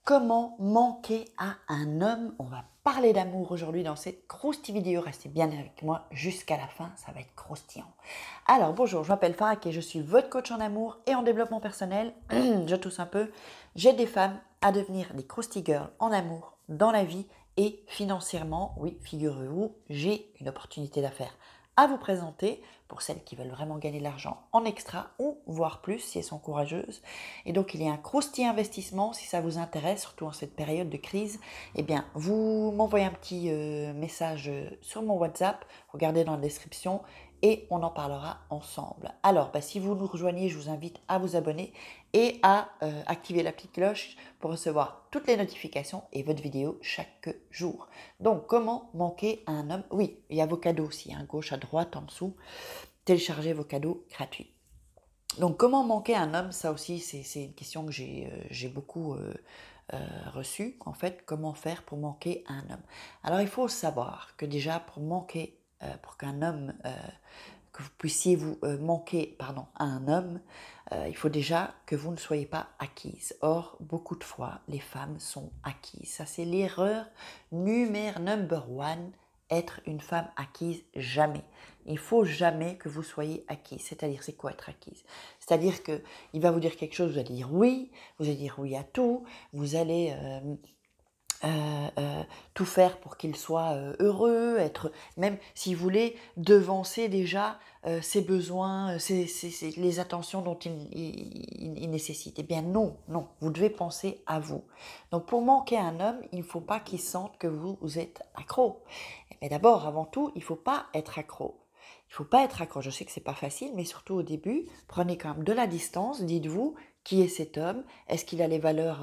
Comment manquer à un homme? On va parler d'amour aujourd'hui dans cette croustille vidéo. Restez bien avec moi jusqu'à la fin, ça va être croustillant. Alors bonjour, je m'appelle Farak et je suis votre coach en amour et en développement personnel. Je tousse un peu. J'aide des femmes à devenir des croustilles girls en amour, dans la vie et financièrement. Oui, figurez-vous, j'ai une opportunité d'affaires à vous présenter pour celles qui veulent vraiment gagner de l'argent en extra ou voire plus si elles sont courageuses. Et donc il y a un croustillant investissement si ça vous intéresse, surtout en cette période de crise. Eh bien, vous m'envoyez un petit message sur mon WhatsApp, regardez dans la description et on en parlera ensemble. Alors, si vous nous rejoignez, je vous invite à vous abonner et à activer la petite cloche pour recevoir toutes les notifications et votre vidéo chaque jour. Donc, comment manquer à un homme? Oui, il y a vos cadeaux aussi, hein, gauche à droite, en dessous. Téléchargez vos cadeaux gratuits. Donc, comment manquer à un homme? Ça aussi, c'est une question que j'ai beaucoup reçue. En fait, comment faire pour manquer à un homme? Alors, il faut savoir que déjà, pour qu'un homme, que vous puissiez vous manquer, pardon, à un homme, il faut déjà que vous ne soyez pas acquise. Or, beaucoup de fois, les femmes sont acquises. Ça, c'est l'erreur number one. Être une femme acquise, jamais. Il faut jamais que vous soyez acquise. C'est-à-dire, c'est quoi être acquise? C'est-à-dire que il va vous dire quelque chose, vous allez dire oui, vous allez dire oui à tout, vous allez tout faire pour qu'il soit heureux, être, même si vous voulez, devancer déjà ses besoins, les attentions dont il nécessite. Eh bien non, non, vous devez penser à vous. Donc pour manquer un homme, il ne faut pas qu'il sente que vous êtes accro. Mais d'abord, avant tout, il ne faut pas être accro. Il ne faut pas être accro. Je sais que c'est pas facile, mais surtout au début, prenez quand même de la distance. Dites-vous, qui est cet homme? Est-ce qu'il a les valeurs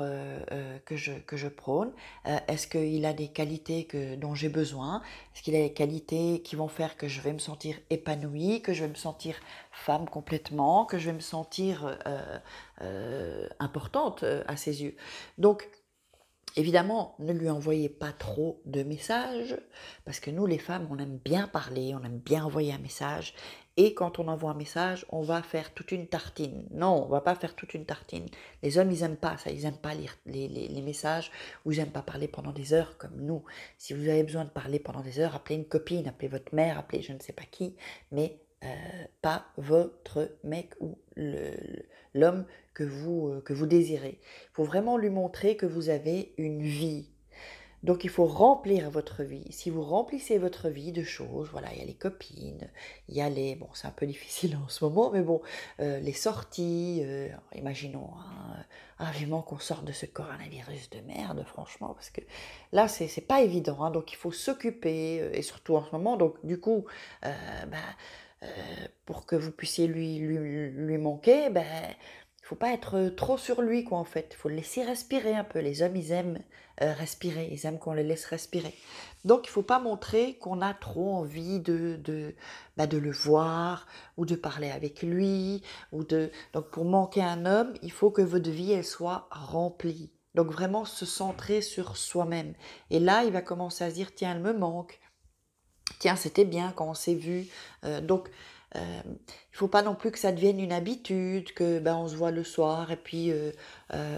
que je prône? Est-ce qu'il a des qualités dont j'ai besoin? Est-ce qu'il a des qualités qui vont faire que je vais me sentir épanouie, que je vais me sentir femme complètement, que je vais me sentir importante à ses yeux? Donc, évidemment, ne lui envoyez pas trop de messages, parce que nous, les femmes, on aime bien parler, on aime bien envoyer un message, et quand on envoie un message, on va faire toute une tartine. Non, on va pas faire toute une tartine. Les hommes, ils aiment pas ça, ils aiment pas lire les messages, ou ils aiment pas parler pendant des heures comme nous. Si vous avez besoin de parler pendant des heures, appelez une copine, appelez votre mère, appelez je ne sais pas qui, mais pas votre mec ou l'homme que vous désirez. Il faut vraiment lui montrer que vous avez une vie. Donc il faut remplir votre vie. Si vous remplissez votre vie de choses, voilà, il y a les copines, il y a les, bon c'est un peu difficile en ce moment, mais bon, les sorties, imaginons, hein, vivement qu'on sorte de ce coronavirus de merde, franchement, parce que là c'est pas évident, hein, donc il faut s'occuper, et surtout en ce moment, donc du coup, euh, bah, euh, pour que vous puissiez lui manquer, il faut pas être trop sur lui, quoi, en fait. Il faut le laisser respirer un peu. Les hommes, ils aiment respirer. Ils aiment qu'on les laisse respirer. Donc, il faut pas montrer qu'on a trop envie de le voir ou de parler avec lui. Donc, pour manquer un homme, il faut que votre vie, elle soit remplie. Donc, vraiment se centrer sur soi-même. Et là, il va commencer à se dire, tiens, elle me manque. Tiens, c'était bien quand on s'est vu. Donc, il faut pas non plus que ça devienne une habitude, que on se voit le soir et puis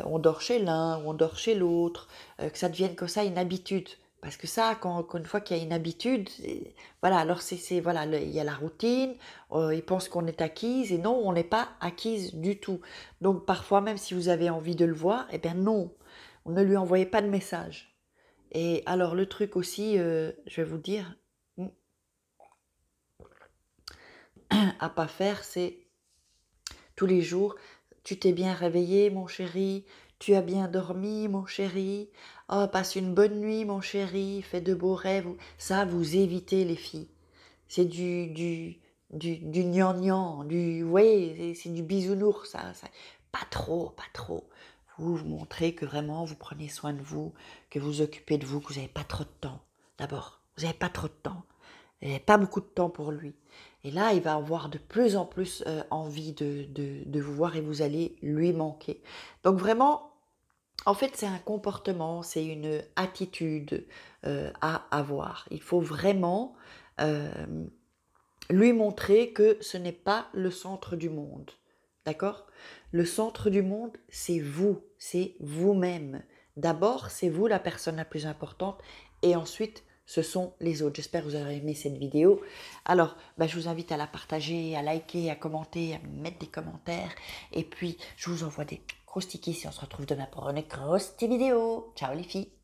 on dort chez l'un ou on dort chez l'autre, que ça devienne comme ça une habitude. Parce que ça, quand une fois qu'il y a une habitude, voilà, alors voilà, il y a la routine, ils pensent qu'on est acquise et non, on n'est pas acquise du tout. Donc parfois, même si vous avez envie de le voir, eh bien non, ne lui envoyez pas de message. Et alors le truc aussi, je vais vous dire, à pas faire, c'est tous les jours, tu t'es bien réveillé, mon chéri, tu as bien dormi, mon chéri, oh, passe une bonne nuit, mon chéri, fais de beaux rêves. Ça, vous évitez les filles. C'est du gnangnan, ouais, c'est du bisounours, ça. Pas trop, pas trop. Vous montrez que vraiment vous prenez soin de vous, que vous occupez de vous, que vous n'avez pas trop de temps. D'abord, vous n'avez pas trop de temps. Vous n'avez pas beaucoup de temps pour lui. Et là, il va avoir de plus en plus envie de vous voir et vous allez lui manquer. Donc vraiment, en fait, c'est un comportement, c'est une attitude à avoir. Il faut vraiment lui montrer que ce n'est pas le centre du monde. D'accord? Le centre du monde, c'est vous, c'est vous-même. D'abord, c'est vous la personne la plus importante et ensuite, ce sont les autres. J'espère que vous aurez aimé cette vidéo. Alors, je vous invite à la partager, à liker, à commenter, à mettre des commentaires. Et puis, je vous envoie des gros stickies et on se retrouve demain pour une grosse vidéo. Ciao les filles!